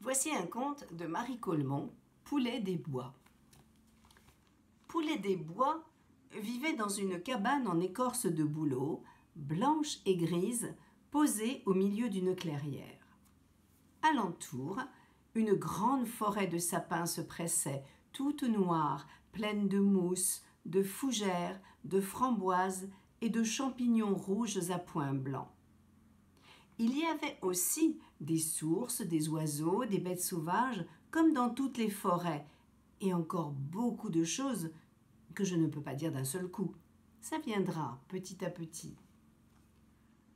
Voici un conte de Marie Colmont, Poulet des Bois. Poulet des Bois vivait dans une cabane en écorce de bouleau, blanche et grise, posée au milieu d'une clairière. Alentour, une grande forêt de sapins se pressait, toute noire, pleine de mousse, de fougères, de framboises et de champignons rouges à points blancs. Il y avait aussi des sources, des oiseaux, des bêtes sauvages, comme dans toutes les forêts, et encore beaucoup de choses que je ne peux pas dire d'un seul coup. Ça viendra petit à petit.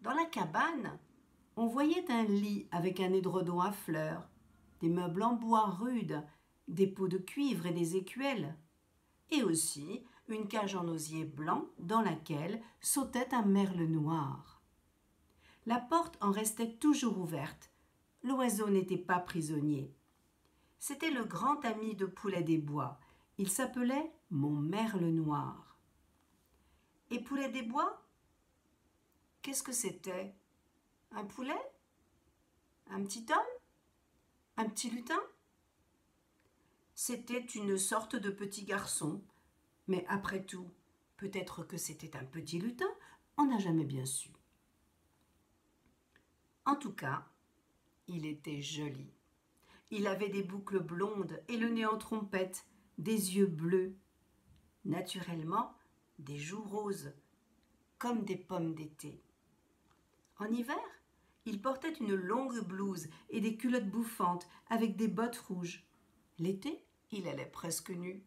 Dans la cabane, on voyait un lit avec un édredon à fleurs, des meubles en bois rude, des pots de cuivre et des écuelles, et aussi une cage en osier blanc dans laquelle sautait un merle noir. La porte en restait toujours ouverte. L'oiseau n'était pas prisonnier. C'était le grand ami de Poulet des Bois. Il s'appelait mon merle noir. Et Poulet des Bois, qu'est-ce que c'était? Un poulet? Un petit homme? Un petit lutin? C'était une sorte de petit garçon. Mais après tout, peut-être que c'était un petit lutin, on n'a jamais bien su. En tout cas, il était joli. Il avait des boucles blondes et le nez en trompette, des yeux bleus. Naturellement, des joues roses, comme des pommes d'été. En hiver, il portait une longue blouse et des culottes bouffantes avec des bottes rouges. L'été, il allait presque nu.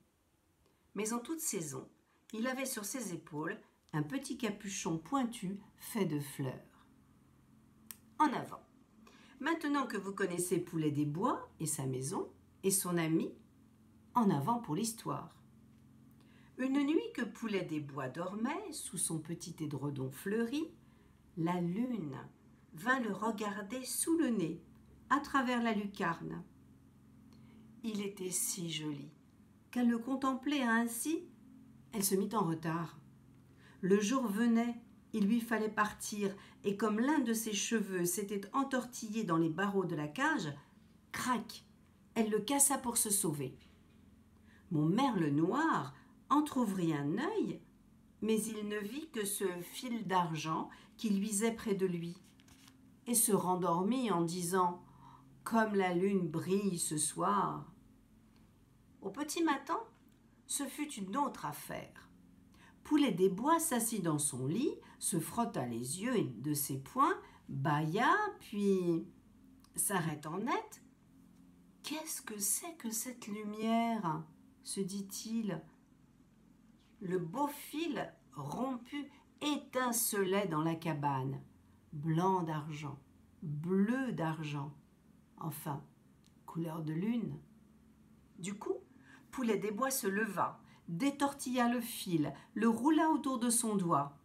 Mais en toute saison, il avait sur ses épaules un petit capuchon pointu fait de fleurs. En avant. Maintenant que vous connaissez Poulet des Bois et sa maison et son ami, en avant pour l'histoire. Une nuit que Poulet des Bois dormait sous son petit édredon fleuri, la lune vint le regarder sous le nez, à travers la lucarne. Il était si joli qu'elle le contemplait ainsi, elle se mit en retard. Le jour venait, il lui fallait partir, et comme l'un de ses cheveux s'était entortillé dans les barreaux de la cage, crac, elle le cassa pour se sauver. Mon merle noir entr'ouvrit un œil, mais il ne vit que ce fil d'argent qui luisait près de lui, et se rendormit en disant « Comme la lune brille ce soir !» Au petit matin, ce fut une autre affaire. Poulet des Bois s'assit dans son lit, se frotta les yeux de ses poings, bâilla, puis s'arrêtant net. « Qu'est-ce que c'est que cette lumière ?» se dit-il. Le beau fil rompu étincelait dans la cabane, blanc d'argent, bleu d'argent, enfin, couleur de lune. Du coup, Poulet des Bois se leva, détortilla le fil, le roula autour de son doigt.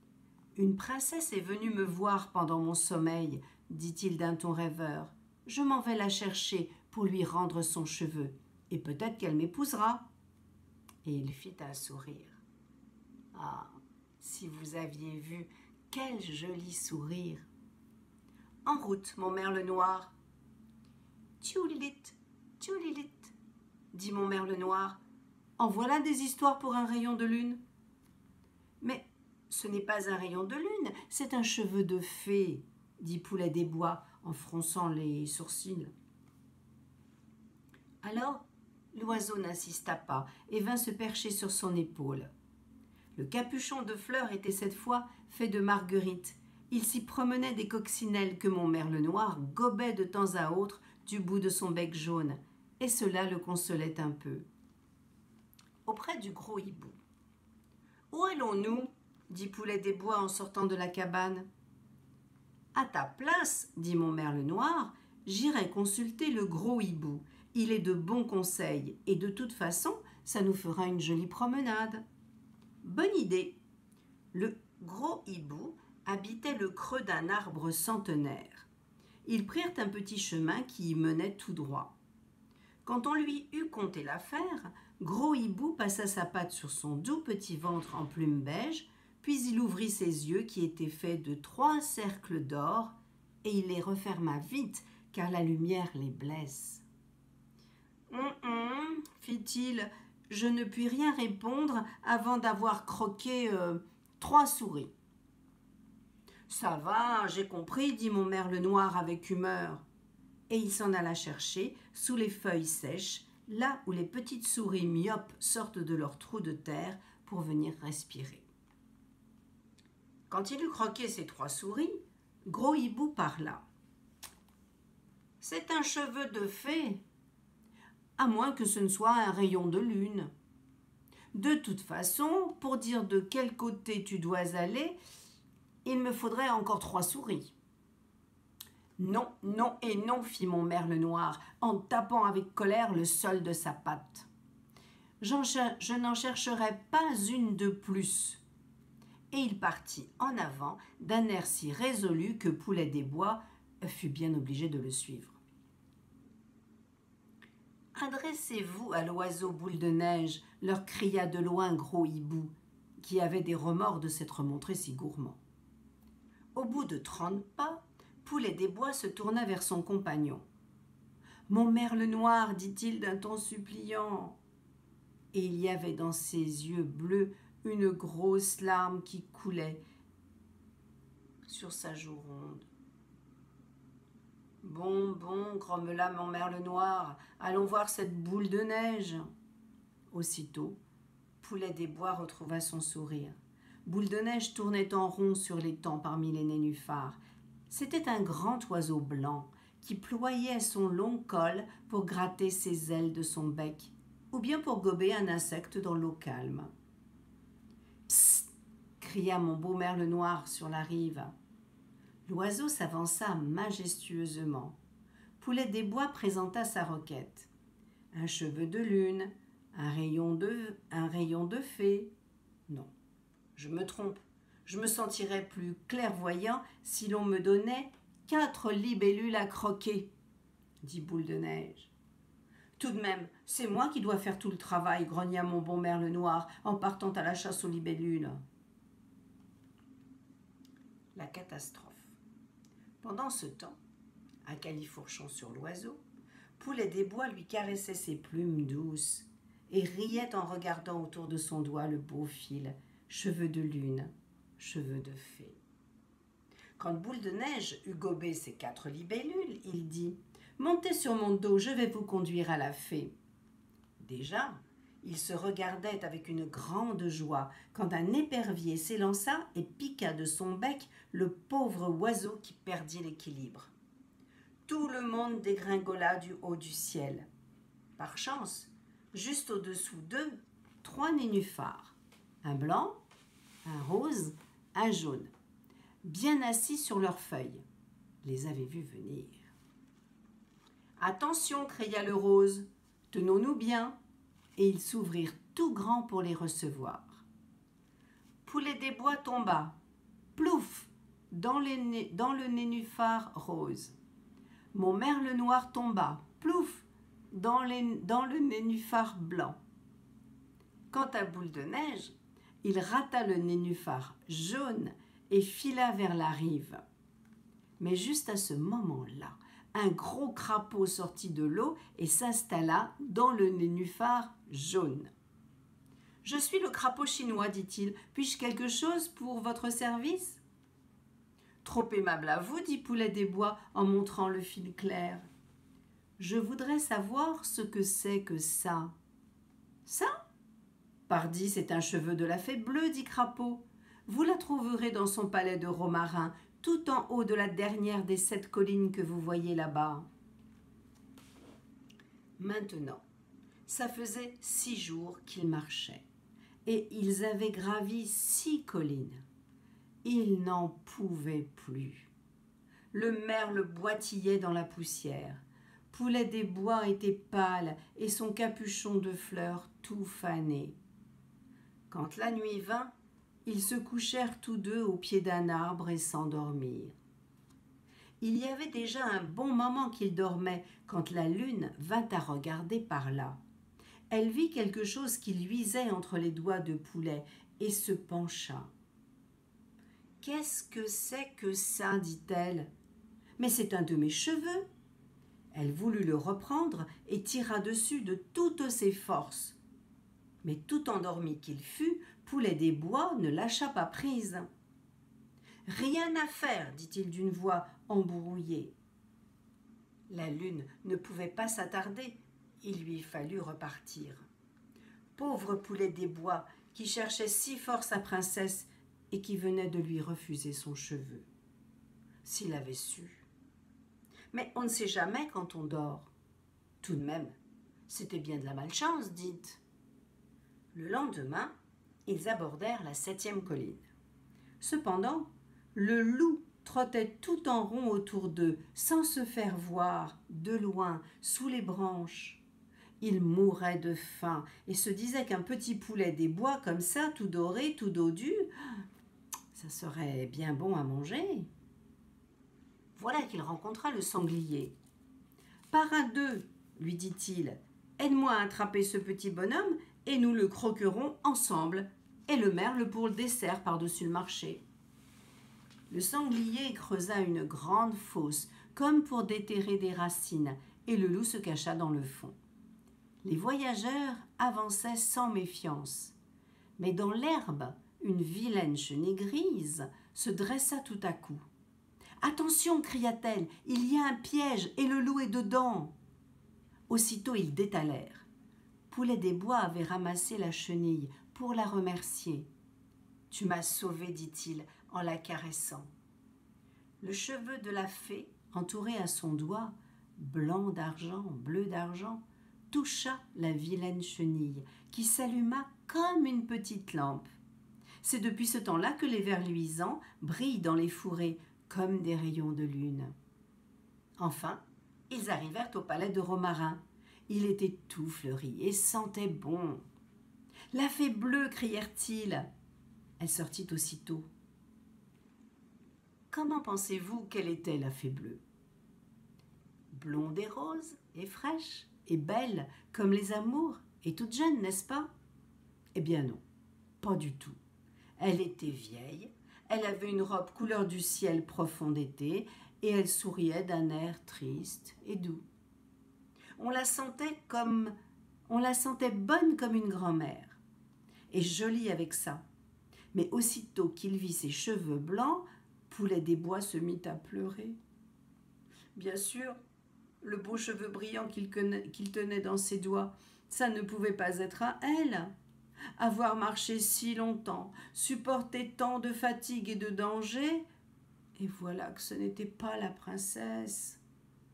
« Une princesse est venue me voir pendant mon sommeil, dit-il d'un ton rêveur. Je m'en vais la chercher pour lui rendre son cheveu, et peut-être qu'elle m'épousera. » Et il fit un sourire. Ah, si vous aviez vu quel joli sourire! En route, mon merle noir. Tchoulilit, tchoulilit, dit mon merle noir. En voilà des histoires pour un rayon de lune. Mais ce n'est pas un rayon de lune, c'est un cheveu de fée, dit Poulet des Bois en fronçant les sourcils. Alors, l'oiseau n'insista pas et vint se percher sur son épaule. Le capuchon de fleurs était cette fois fait de marguerites. Il s'y promenait des coccinelles que mon merle noir gobait de temps à autre du bout de son bec jaune, et cela le consolait un peu. Auprès du gros hibou. « Où allons-nous » dit Poulet des Bois en sortant de la cabane. « À ta place, dit mon merle noir, j'irai consulter le gros hibou. Il est de bons conseils, et de toute façon, ça nous fera une jolie promenade. » Bonne idée. Le gros hibou habitait le creux d'un arbre centenaire. Ils prirent un petit chemin qui y menait tout droit. Quand on lui eut conté l'affaire, Gros Hibou passa sa patte sur son doux petit ventre en plume beige, puis il ouvrit ses yeux qui étaient faits de 3 cercles d'or, et il les referma vite, car la lumière les blesse. Fit-il, je ne puis rien répondre avant d'avoir croqué 3 souris. Ça va, j'ai compris, dit mon merle noir avec humeur. Et il s'en alla chercher, sous les feuilles sèches, là où les petites souris myopes sortent de leur trou de terre pour venir respirer. Quand il eut croqué ces 3 souris, Gros Hibou parla. « C'est un cheveu de fée, à moins que ce ne soit un rayon de lune. De toute façon, pour dire de quel côté tu dois aller, il me faudrait encore 3 souris. » Non, non et non, fit mon merle noir, en tapant avec colère le sol de sa patte. Je n'en chercherai pas une de plus. Et il partit en avant d'un air si résolu que Poulet des Bois fut bien obligé de le suivre. « Adressez-vous à l'oiseau boule de neige, leur cria de loin Gros Hibou, qui avait des remords de s'être montré si gourmand. Au bout de 30 pas, Poulet des Bois se tourna vers son compagnon. « Mon merle noir, dit-il d'un ton suppliant. » Et il y avait dans ses yeux bleus une grosse larme qui coulait sur sa joue ronde. « Bon, bon, grommela mon merle noir, allons voir cette boule de neige. » Aussitôt, Poulet des Bois retrouva son sourire. Boule de neige tournait en rond sur l'étang parmi les nénuphars. C'était un grand oiseau blanc qui ployait son long col pour gratter ses ailes de son bec ou bien pour gober un insecte dans l'eau calme. « Psst !» cria mon beau merle noir sur la rive. L'oiseau s'avança majestueusement. Poulet des Bois présenta sa requête. Un cheveu de lune, un rayon de fée. Non, je me trompe. Je me sentirais plus clairvoyant si l'on me donnait 4 libellules à croquer, dit Boule de Neige. Tout de même, c'est moi qui dois faire tout le travail, grogna mon bon merle noir en partant à la chasse aux libellules. La catastrophe. Pendant ce temps, à califourchon sur l'oiseau, Poulet des Bois lui caressait ses plumes douces et riait en regardant autour de son doigt le beau fil, cheveux de lune, cheveux de fée. Quand Boule de Neige eut gobé ses 4 libellules, il dit « Montez sur mon dos, je vais vous conduire à la fée. » Déjà, il se regardait avec une grande joie quand un épervier s'élança et piqua de son bec le pauvre oiseau qui perdit l'équilibre. Tout le monde dégringola du haut du ciel. Par chance, juste au-dessous d'eux, 3 nénuphars, un blanc, un rose, un jaune, bien assis sur leurs feuilles, les avaient vus venir. « Attention !» cria le rose, « tenons-nous bien !» et ils s'ouvrirent tout grands pour les recevoir. Poulet des Bois tomba, plouf, dans le nénuphar rose. Mon merle noir tomba, plouf, dans le nénuphar blanc. Quant à Boule de Neige, il rata le nénuphar jaune et fila vers la rive. Mais juste à ce moment-là, un gros crapaud sortit de l'eau et s'installa dans le nénuphar jaune. « Je suis le crapaud chinois, dit-il. Puis-je quelque chose pour votre service ?»« Trop aimable à vous, dit Poulet des Bois en montrant le fil clair. Je voudrais savoir ce que c'est que ça. »« Ça ? Pardi, c'est un cheveu de la fée bleue, dit Crapaud. Vous la trouverez dans son palais de romarin, tout en haut de la dernière des 7 collines que vous voyez là-bas. » Maintenant, ça faisait 6 jours qu'ils marchaient, et ils avaient gravi 6 collines. Ils n'en pouvaient plus. Le merle boitillait dans la poussière. Poulet des Bois était pâle et son capuchon de fleurs tout fané. Quand la nuit vint, ils se couchèrent tous deux au pied d'un arbre et s'endormirent. Il y avait déjà un bon moment qu'ils dormaient quand la lune vint à regarder par là. Elle vit quelque chose qui luisait entre les doigts de Poulet et se pencha. « Qu'est-ce que c'est que ça ?» dit-elle. « Mais c'est un de mes cheveux. Elle voulut le reprendre et tira dessus de toutes ses forces. Mais tout endormi qu'il fut, Poulet des Bois ne lâcha pas prise. « Rien à faire, dit-il d'une voix embrouillée. La lune ne pouvait pas s'attarder, il lui fallut repartir. Pauvre Poulet des Bois, qui cherchait si fort sa princesse et qui venait de lui refuser son cheveu. S'il avait su. Mais on ne sait jamais quand on dort. Tout de même, c'était bien de la malchance, dites. Le lendemain, ils abordèrent la 7e colline. Cependant, le loup trottait tout en rond autour d'eux, sans se faire voir, de loin, sous les branches. Il mourait de faim et se disait qu'un petit poulet des bois comme ça, tout doré, tout dodu, ça serait bien bon à manger. Voilà qu'il rencontra le sanglier. « Parrain d'eux, lui dit-il, aide-moi à attraper ce petit bonhomme et nous le croquerons ensemble, et le merle pour le dessert par-dessus le marché. » Le sanglier creusa une grande fosse, comme pour déterrer des racines, et le loup se cacha dans le fond. Les voyageurs avançaient sans méfiance. Mais dans l'herbe, une vilaine chenille grise se dressa tout à coup. « Attention !» cria-t-elle, « il y a un piège et le loup est dedans !» Aussitôt ils détalèrent. Poulet des Bois avait ramassé la chenille pour la remercier. « Tu m'as sauvé, dit-il, en la caressant. » Le cheveu de la fée, entouré à son doigt, blanc d'argent, bleu d'argent, toucha la vilaine chenille, qui s'alluma comme une petite lampe. C'est depuis ce temps-là que les vers luisants brillent dans les fourrés comme des rayons de lune. Enfin, ils arrivèrent au palais de Romarin. Il était tout fleuri et sentait bon. « La fée bleue !» crièrent-ils. Elle sortit aussitôt. Comment pensez-vous qu'elle était, la fée bleue? Blonde et rose, et fraîche, et belle, comme les amours, et toute jeune, n'est-ce pas? Eh bien non, pas du tout. Elle était vieille, elle avait une robe couleur du ciel profond d'été, et elle souriait d'un air triste et doux. On la sentait bonne comme une grand-mère, et jolie avec ça. Mais aussitôt qu'il vit ses cheveux blancs, Poulet des Bois se mit à pleurer. Bien sûr, le beau cheveu brillant qu'il tenait dans ses doigts, ça ne pouvait pas être à elle. Avoir marché si longtemps, supporter tant de fatigue et de danger, et voilà que ce n'était pas la princesse.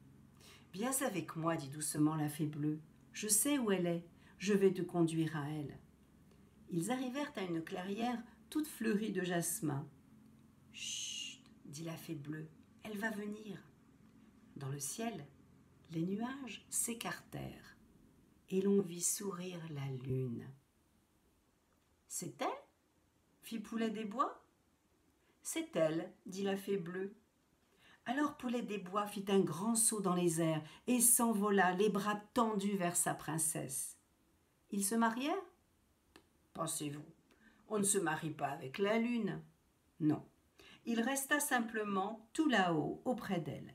« Viens avec moi, dit doucement la fée bleue. Je sais où elle est, je vais te conduire à elle. » Ils arrivèrent à une clairière toute fleurie de jasmin. « Chut, dit la fée bleue, elle va venir. » Dans le ciel, les nuages s'écartèrent et l'on vit sourire la lune. « C'est elle ?» fit Poulet des Bois. « C'est elle, dit la fée bleue. » Alors Poulet des Bois fit un grand saut dans les airs et s'envola, les bras tendus vers sa princesse. Ils se marièrent? Pensez-vous, on ne se marie pas avec la lune. Non, il resta simplement tout là-haut, auprès d'elle.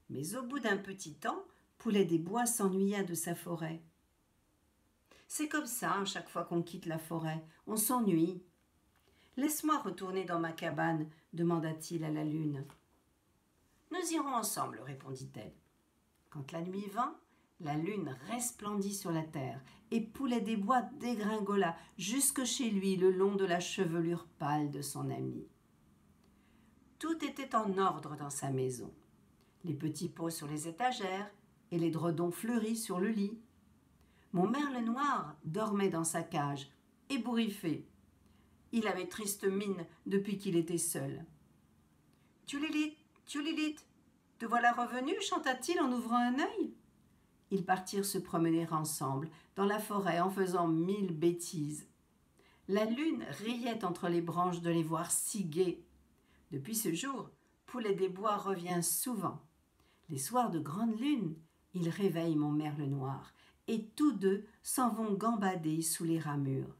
Mais au bout d'un petit temps, Poulet des Bois s'ennuya de sa forêt. C'est comme ça, chaque fois qu'on quitte la forêt, on s'ennuie. « Laisse-moi retourner dans ma cabane, demanda-t-il à la lune. « Nous irons ensemble, répondit-elle. Quand la nuit vint, la lune resplendit sur la terre et Poulet des Bois dégringola jusque chez lui le long de la chevelure pâle de son ami. Tout était en ordre dans sa maison. Les petits pots sur les étagères et les dredons fleuris sur le lit. Mon merle noir dormait dans sa cage, ébouriffé. Il avait triste mine depuis qu'il était seul. « Tulilite, Tulilite, te voilà revenu ?» chanta-t-il en ouvrant un œil. Ils partirent se promener ensemble dans la forêt en faisant 1000 bêtises. La lune riait entre les branches de les voir si gais. Depuis ce jour, Poulet des Bois revient souvent. Les soirs de grande lune, il réveille mon merle noir et tous deux s'en vont gambader sous les ramures.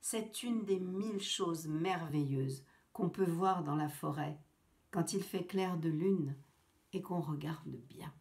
C'est une des 1000 choses merveilleuses qu'on peut voir dans la forêt quand il fait clair de lune et qu'on regarde bien.